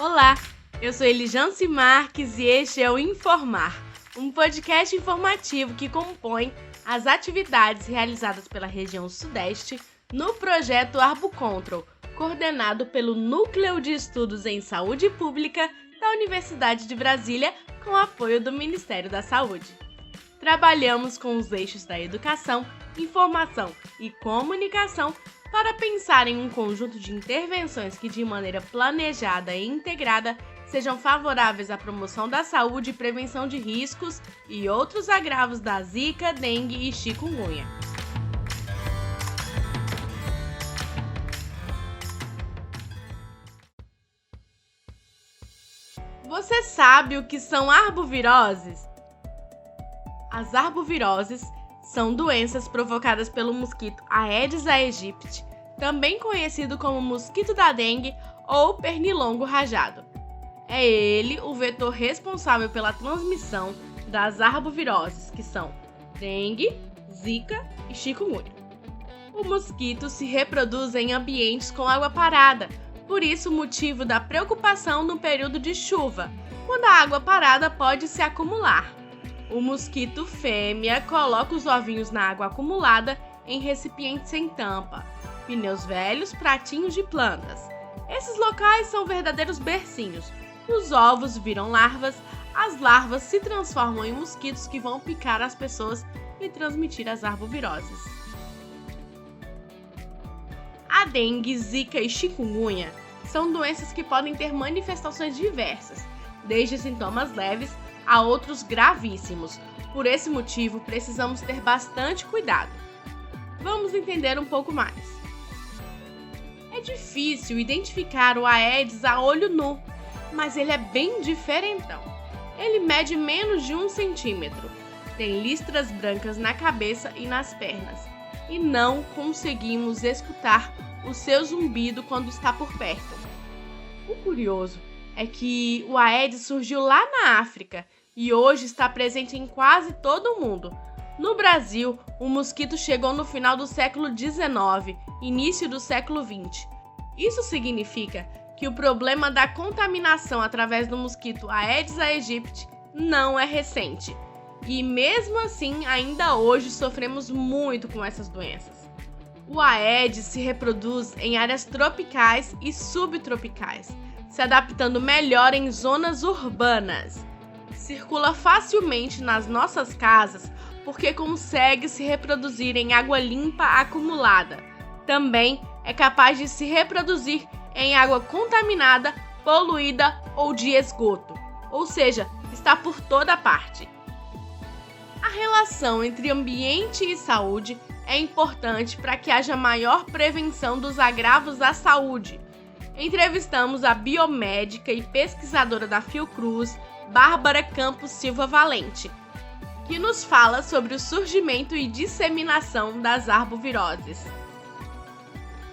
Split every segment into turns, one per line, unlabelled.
Olá, eu sou Elijance Marques e este é o Informar, um podcast informativo que compõe as atividades realizadas pela região Sudeste no projeto ArboControl, coordenado pelo Núcleo de Estudos em Saúde Pública da Universidade de Brasília, com apoio do Ministério da Saúde. Trabalhamos com os eixos da educação, informação e comunicação para pensar em um conjunto de intervenções que, de maneira planejada e integrada, sejam favoráveis à promoção da saúde e prevenção de riscos e outros agravos da zika, dengue e chikungunya. Você sabe o que são arboviroses? As arboviroses são doenças provocadas pelo mosquito Aedes aegypti, também conhecido como mosquito da dengue ou pernilongo rajado. É ele o vetor responsável pela transmissão das arboviroses, que são dengue, zika e chikungunya. O mosquito se reproduz em ambientes com água parada, por isso o motivo da preocupação no período de chuva, quando a água parada pode se acumular. O mosquito fêmea coloca os ovinhos na água acumulada em recipientes sem tampa, pneus velhos, pratinhos de plantas. Esses locais são verdadeiros bercinhos. Os ovos viram larvas, as larvas se transformam em mosquitos que vão picar as pessoas e transmitir as arboviroses. A dengue, zika e chikungunya são doenças que podem ter manifestações diversas, desde sintomas leves a outros gravíssimos. Por esse motivo, precisamos ter bastante cuidado. Vamos entender um pouco mais. É difícil identificar o Aedes a olho nu, mas ele é bem diferentão. Ele mede menos de 1 centímetro, tem listras brancas na cabeça e nas pernas, e não conseguimos escutar o seu zumbido quando está por perto. O curioso é que o Aedes surgiu lá na África e hoje está presente em quase todo o mundo. No Brasil, o mosquito chegou no final do século XIX, início do século XX. Isso significa que o problema da contaminação através do mosquito Aedes aegypti não é recente. E mesmo assim, ainda hoje sofremos muito com essas doenças. O Aedes se reproduz em áreas tropicais e subtropicais, se adaptando melhor em zonas urbanas. Circula facilmente nas nossas casas porque consegue se reproduzir em água limpa acumulada. Também é capaz de se reproduzir em água contaminada, poluída ou de esgoto, ou seja, está por toda parte. A relação entre ambiente e saúde é importante para que haja maior prevenção dos agravos à saúde. Entrevistamos a biomédica e pesquisadora da Fiocruz, Bárbara Campos Silva Valente, que nos fala sobre o surgimento e disseminação das arboviroses.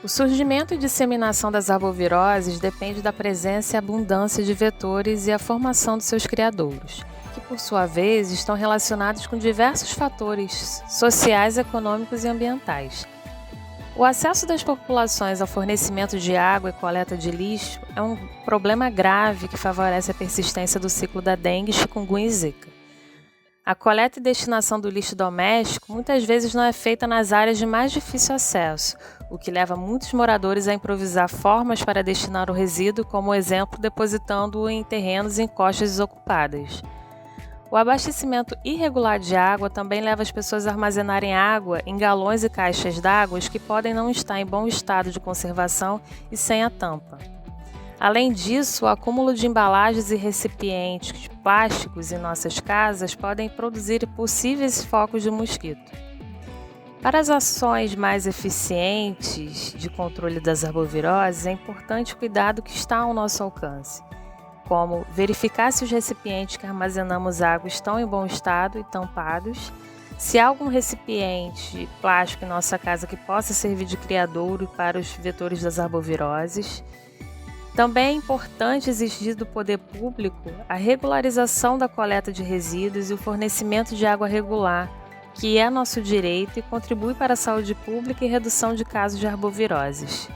O surgimento e disseminação das arboviroses depende da presença e abundância de vetores e a formação de seus criadouros, que por sua vez estão relacionados com diversos fatores sociais, econômicos e ambientais. O acesso das populações ao fornecimento de água e coleta de lixo é um problema grave que favorece a persistência do ciclo da dengue, chikungunya e zika. A coleta e destinação do lixo doméstico muitas vezes não é feita nas áreas de mais difícil acesso, o que leva muitos moradores a improvisar formas para destinar o resíduo, como exemplo, depositando-o em terrenos e encostas desocupadas. O abastecimento irregular de água também leva as pessoas a armazenarem água em galões e caixas d'água que podem não estar em bom estado de conservação e sem a tampa. Além disso, o acúmulo de embalagens e recipientes plásticos em nossas casas podem produzir possíveis focos de mosquito. Para as ações mais eficientes de controle das arboviroses, é importante cuidar do que está ao nosso alcance, como verificar se os recipientes que armazenamos água estão em bom estado e tampados, se há algum recipiente plástico em nossa casa que possa servir de criadouro para os vetores das arboviroses. Também é importante exigir do poder público a regularização da coleta de resíduos e o fornecimento de água regular, que é nosso direito e contribui para a saúde pública e redução de casos de arboviroses.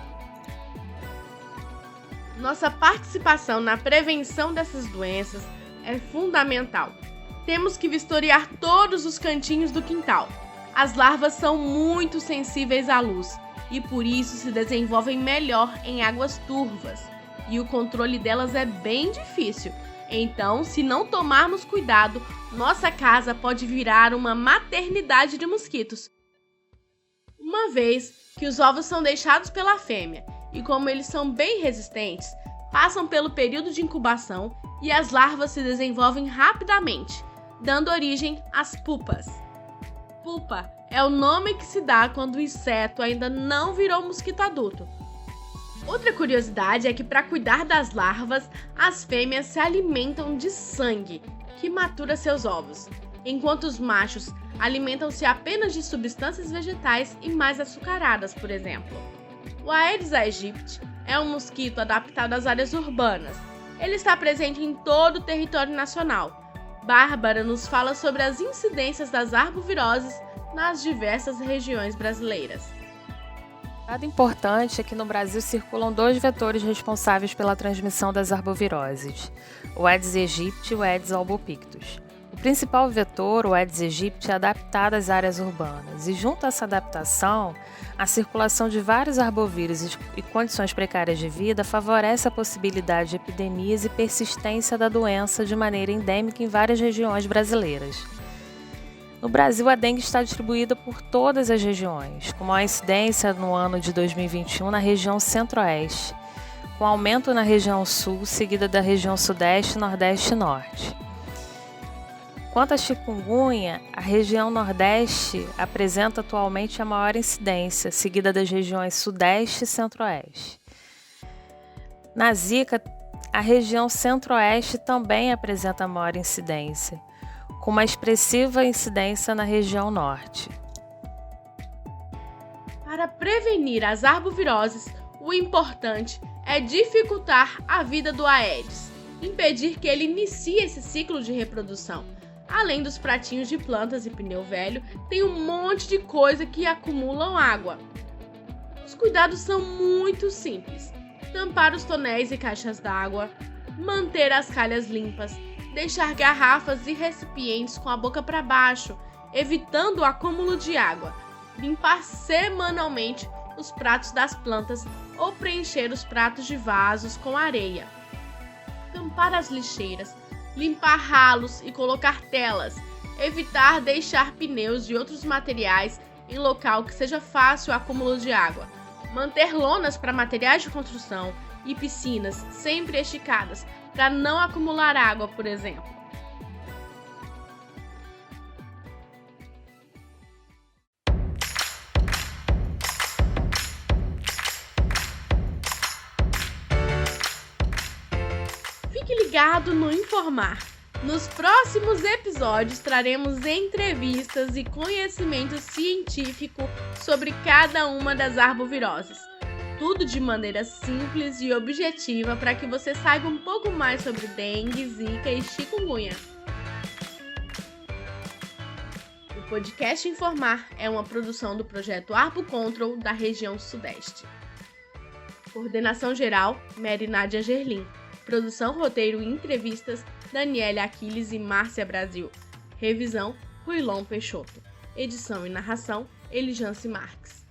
Nossa participação na prevenção dessas doenças é fundamental. Temos que vistoriar todos os cantinhos do quintal. As larvas são muito sensíveis à luz e por isso se desenvolvem melhor em águas turvas. E o controle delas é bem difícil. Então, se não tomarmos cuidado, nossa casa pode virar uma maternidade de mosquitos. Uma vez que os ovos são deixados pela fêmea e como eles são bem resistentes, passam pelo período de incubação e as larvas se desenvolvem rapidamente, dando origem às pupas. Pupa é o nome que se dá quando o inseto ainda não virou mosquito adulto. Outra curiosidade é que para cuidar das larvas, as fêmeas se alimentam de sangue, que matura seus ovos, enquanto os machos alimentam-se apenas de substâncias vegetais e mais açucaradas, por exemplo. O Aedes aegypti é um mosquito adaptado às áreas urbanas. Ele está presente em todo o território nacional. Bárbara nos fala sobre as incidências das arboviroses nas diversas regiões brasileiras.
Dado importante é que no Brasil circulam 2 vetores responsáveis pela transmissão das arboviroses, o Aedes aegypti e o Aedes albopictus. O principal vetor, o Aedes aegypti, é adaptado às áreas urbanas e, junto a essa adaptação, a circulação de vários arbovírus e condições precárias de vida favorece a possibilidade de epidemias e persistência da doença de maneira endêmica em várias regiões brasileiras. No Brasil, a dengue está distribuída por todas as regiões, com maior incidência no ano de 2021 na região centro-oeste, com aumento na região sul, seguida da região sudeste, nordeste e norte. Quanto à chikungunya, a região nordeste apresenta atualmente a maior incidência, seguida das regiões sudeste e centro-oeste. Na Zika, a região centro-oeste também apresenta a maior incidência, com uma expressiva incidência na região norte.
Para prevenir as arboviroses, o importante é dificultar a vida do Aedes, impedir que ele inicie esse ciclo de reprodução. Além dos pratinhos de plantas e pneu velho, tem um monte de coisa que acumulam água. Os cuidados são muito simples: tampar os tonéis e caixas d'água, manter as calhas limpas, deixar garrafas e recipientes com a boca para baixo, evitando o acúmulo de água, limpar semanalmente os pratos das plantas ou preencher os pratos de vasos com areia, tampar as lixeiras, limpar ralos e colocar telas, evitar deixar pneus e outros materiais em local que seja fácil o acúmulo de água, manter lonas para materiais de construção e piscinas sempre esticadas para não acumular água, por exemplo. Fique ligado no Informar. Nos próximos episódios traremos entrevistas e conhecimento científico sobre cada uma das arboviroses. Tudo de maneira simples e objetiva para que você saiba um pouco mais sobre dengue, zika e chikungunya. O podcast Informar é uma produção do projeto Arbocontrol da região Sudeste. Coordenação geral, Mary Nádia Gerlin. Produção, roteiro e entrevistas, Daniela Aquiles e Márcia Brasil. Revisão, Ruilon Peixoto. Edição e narração, Elijance Marques.